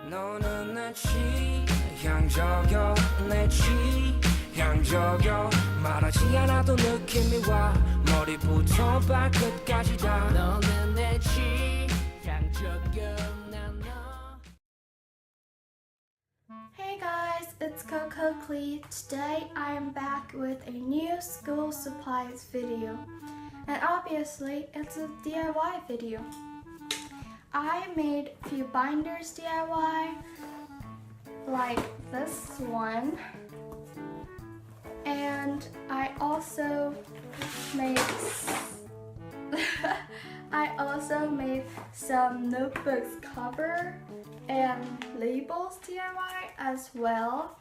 너는 내 취향저격 내 취향저격 말하지 않아도 느낌이 와 머리부터 발끝까지 다 너는 내 취향저격 난 너. Hey guys, it's cococlee. Today I am back with a new school supplies video. And obviously it's a DIY video. I made a few binders DIY, like this one. And I also made some notebooks cover and labels DIY as well.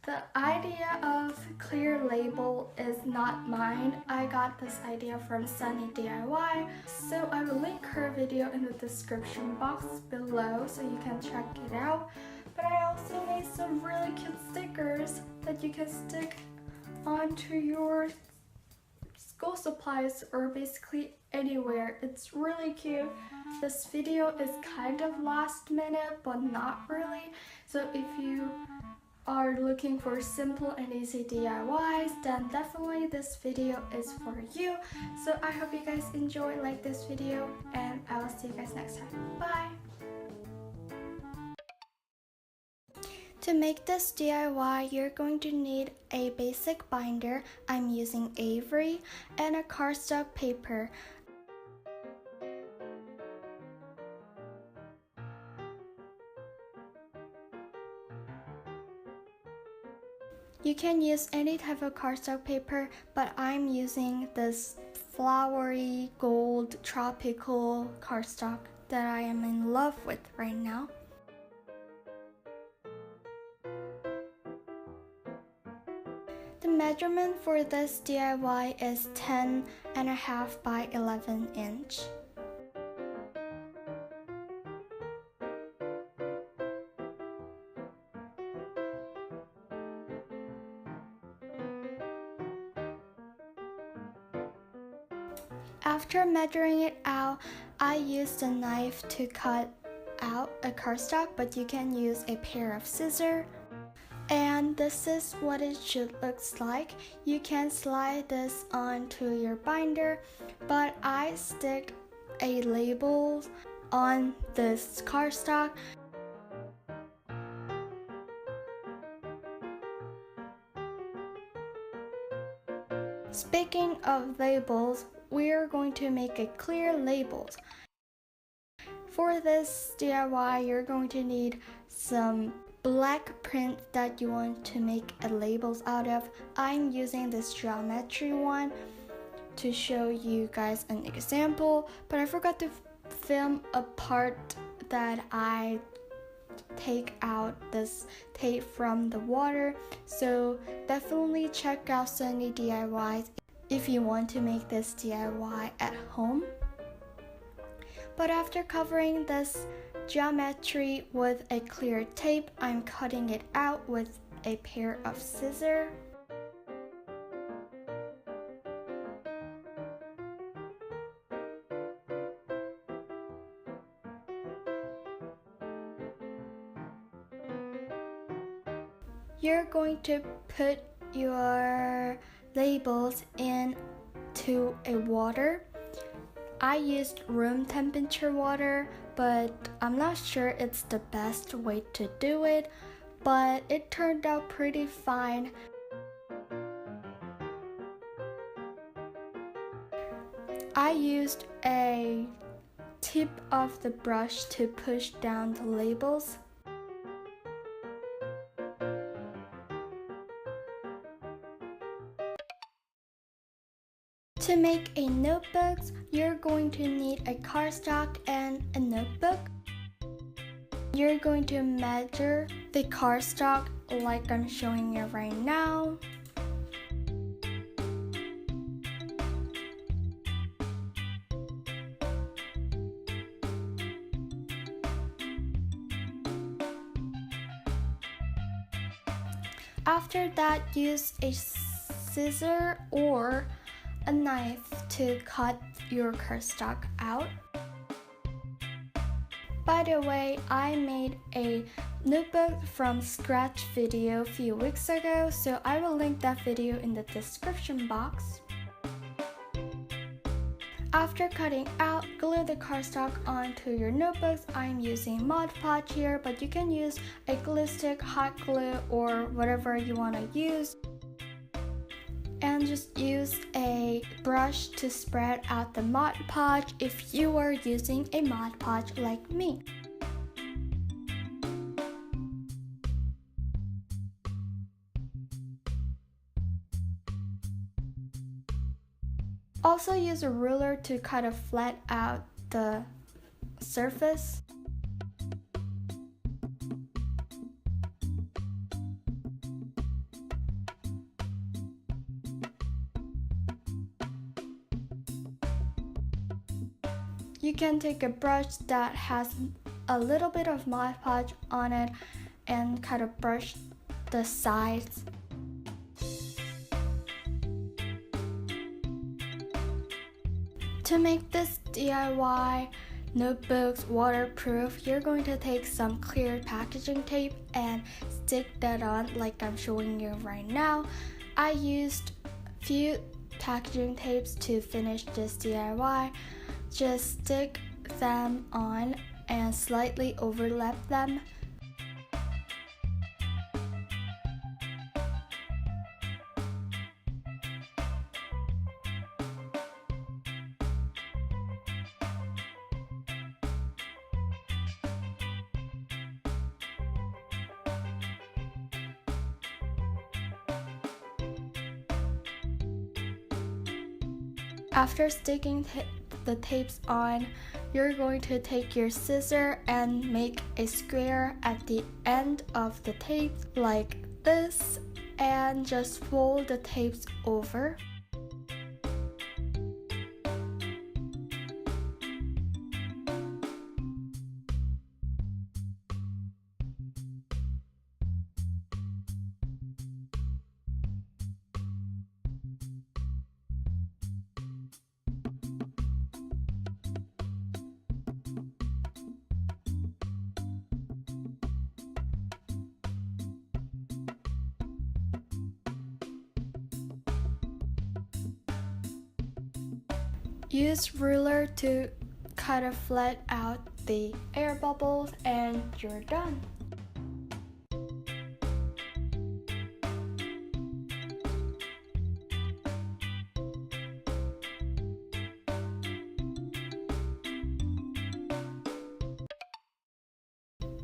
The idea of clear label is not mine. I got this idea from Sunny DIY, so I will link her video in the description box below so you can check it out. But I also made some really cute stickers that you can stick onto your school supplies or basically anywhere. It's really cute. This video is kind of last minute but not really, so if you are looking for simple and easy DIYs, then definitely this video is for you. So I hope you guys enjoy this video, and I will see you guys next time. Bye! To make this DIY, you're going to need a basic binder. I'm using Avery and a cardstock paper. You can use any type of cardstock paper, but I'm using this flowery gold tropical cardstock that I am in love with right now. The measurement for this DIY is 10.5 by 11 inch. After measuring it out, I used a knife to cut out a cardstock, but you can use a pair of scissors. And this is what it should look like. You can slide this onto your binder, but I stick a label on this cardstock. Speaking of labels, we are going to make a clear labels. For this DIY, you're going to need some black print that you want to make labels out of. I'm using this geometry one to show you guys an example, but I forgot to film a part that I take out this tape from the water, so definitely check out Sunny DIYs if you want to make this DIY at home. But after covering this geometry with a clear tape, I'm cutting it out with a pair of scissors. You're going to put your labels into a water. I used room temperature water, but I'm not sure it's the best way to do it, but it turned out pretty fine. I used a tip of the brush to push down the labels. To make a notebook, you're going to need a cardstock and a notebook. You're going to measure the cardstock like I'm showing you right now. After that, use a scissor or a knife to cut your cardstock out. By the way, I made a notebook from scratch video a few weeks ago, so I will link that video in the description box. After cutting out, glue the cardstock onto your notebooks. I'm using Mod Podge here, but you can use a glue stick, hot glue, or whatever you want to use. And just use a brush to spread out the Mod Podge if you are using a Mod Podge like me. Also use a ruler to kind of flat out the surface. You can take a brush that has a little bit of Mod Podge on it and kind of brush the sides. To make this DIY notebooks waterproof, you're going to take some clear packaging tape and stick that on like I'm showing you right now. I used few packaging tapes to finish this DIY. Just stick them on and slightly overlap them. After sticking the tapes on, you're going to take your scissor and make a square at the end of the tape like this and just fold the tapes over. Use ruler to kind of flat out the air bubbles and you're done.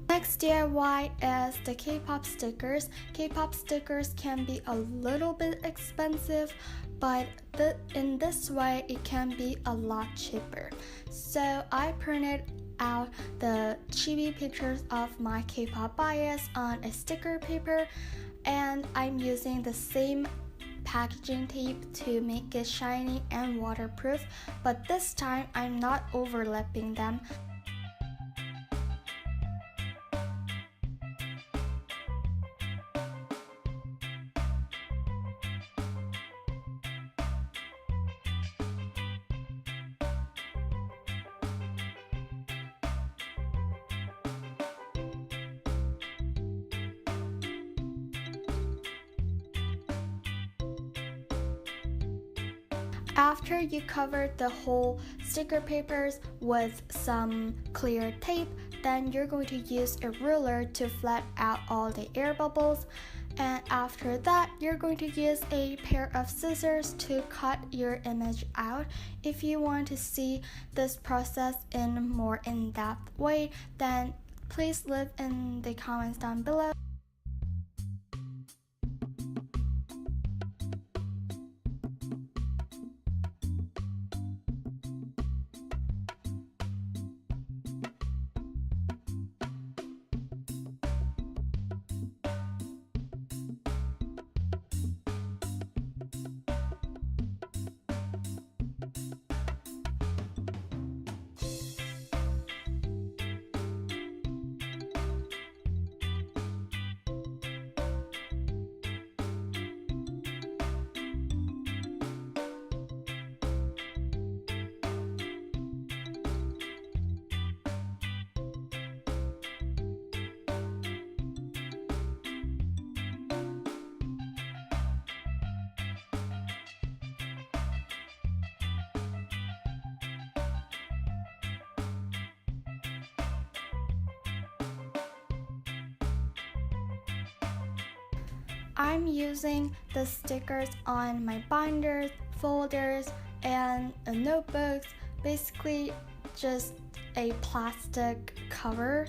Next DIY is the Kpop stickers. Kpop stickers can be a little bit expensive, but in this way it can be a lot cheaper. So I printed out the chibi pictures of my Kpop bias on a sticker paper, and I'm using the same packaging tape to make it shiny and waterproof, but this time I'm not overlapping them. After you cover the whole sticker papers with some clear tape, then you're going to use a ruler to flat out all the air bubbles. And after that, you're going to use a pair of scissors to cut your image out. If you want to see this process in more in-depth way, then please leave in the comments down below. I'm using the stickers on my binders, folders, and notebooks, basically just a plastic cover.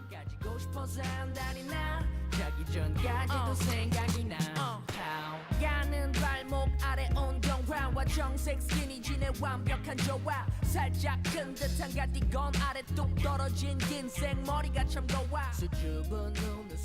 가지고 싶어서 한다니 나 자기 전까지도 생각이 나 가는 발목 아래 온경화와 정색 스키니진의 완벽한 조화 살짝 큰 듯한 가디건 아래 뚝 떨어진 긴 생머리가 참 고와 수줍은 눈을